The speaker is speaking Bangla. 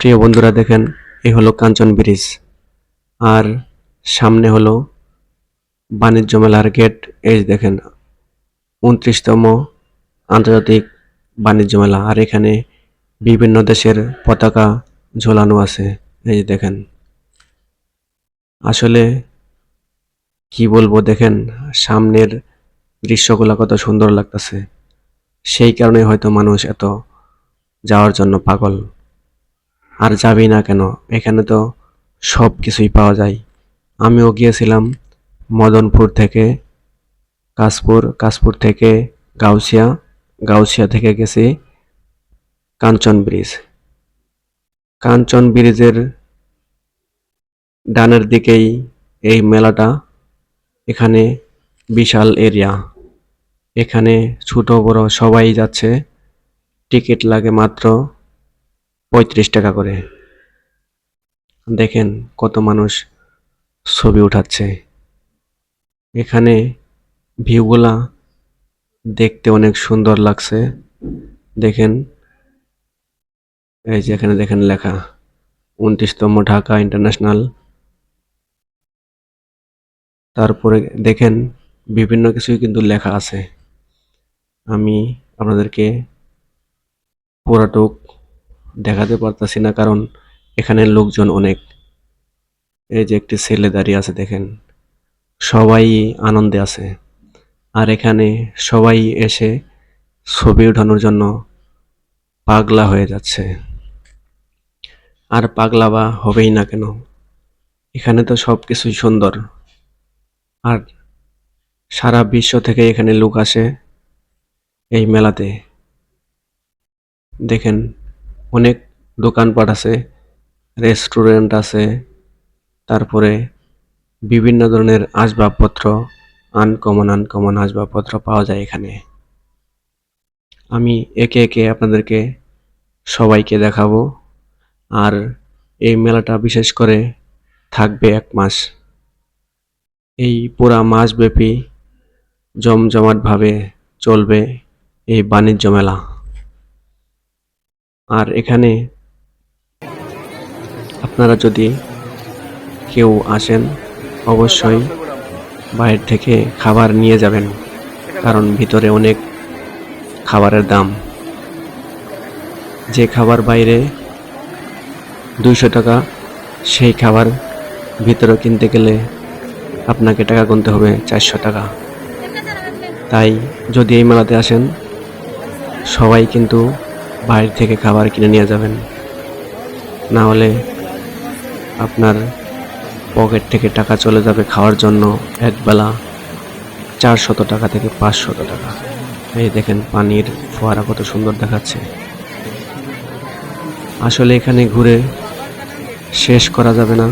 প্রিয় বন্ধুরা দেখেন, এই হলো কাঞ্চন ব্রিজ। আর সামনে হলো বাণিজ্য মেলার গেট। এই যে দেখেন 29তম আন্তর্জাতিক বাণিজ্য মেলা। আর এখানে বিভিন্ন দেশের পতাকা ঝোলানো আছে। এই যে দেখেন, আসলে কি বলবো, দেখেন সামনের দৃশ্যগুলো কত সুন্দর লাগতেছে। সেই কারণে হয়তো মানুষ এত যাওয়ার জন্য পাগল। আর যাবি না কেন, এখানে তো সব কিছুই পাওয়া যায়। আমিও গিয়েছিলাম মদনপুর থেকে কাশপুর, কাশপুর থেকে গাউসিয়া, গাউসিয়া থেকে গেছি কাঞ্চন ব্রিজ। কাঞ্চন ব্রিজের ডানের দিকেই এই মেলাটা। এখানে বিশাল এরিয়া, এখানে ছোট বড় সবাই যাচ্ছে। টিকিট লাগে মাত্র 35 টাকা করে। দেখেন কত মানুষ ছবি উঠাচ্ছে। এখানে ভিউগুলা দেখতে অনেক সুন্দর লাগছে। দেখেন, এই যে এখানে দেখেন লেখা 29তম ঢাকা ইন্টারন্যাশনাল। তারপরে দেখেন বিভিন্ন কিছুই কিন্তু লেখা আছে। আমি আপনাদেরকে পুরাটুক দেখাতে পারতাছি না, কারণ এখানে লোকজন অনেক। এই যে একটি ছেলে দাঁড়িয়ে আছে, দেখেন সবাই আনন্দে আছে। আর এখানে সবাই এসে ছবি ওঠানোর জন্য পাগলা হয়ে যাচ্ছে। আর পাগলা বা হবেই না কেন, এখানে তো সবকিছুই সুন্দর। আর সারা বিশ্ব থেকে এখানে লোক আসে এই মেলাতে। দেখেন অনেক দোকানপাট আছে, রেস্টুরেন্ট আছে, তারপরে বিভিন্ন ধরনের আসবাবপত্র, আনকমন আনকমন আসবাবপত্র পাওয়া যায় এখানে। আমি একে একে আপনাদেরকে সবাইকে দেখাবো। আর এই মেলাটা বিশেষ করে থাকবে 1 মাস। এই পুরা মাসব্যাপী জমজমাটভাবে চলবে এই বাণিজ্য মেলা। আর এখানে আপনারা যদি কেউ আসেন, অবশ্যই বাইরে থেকে খাবার নিয়ে যাবেন, কারণ ভিতরে অনেক খাবারের দাম। যে খাবার বাইরে 200 টাকা, সেই খাবার ভিতরে কিনতে গেলে আপনাকে টাকা গুনতে হবে 400 টাকা। তাই যদি এই মেলাতে আসেন, সবাই কিন্তু বাইরে থেকে খাবার কিনে নিয়ে যাবেন, না হলে আপনার পকেট থেকে টাকা চলে যাবে খাওয়ার জন্য একবেলা 400 টাকা থেকে 500 টাকা। এই দেখেন পানির ফোয়ারা কত সুন্দর দেখাচ্ছে। আসলে এখানে ঘুরে শেষ করা যাবে না।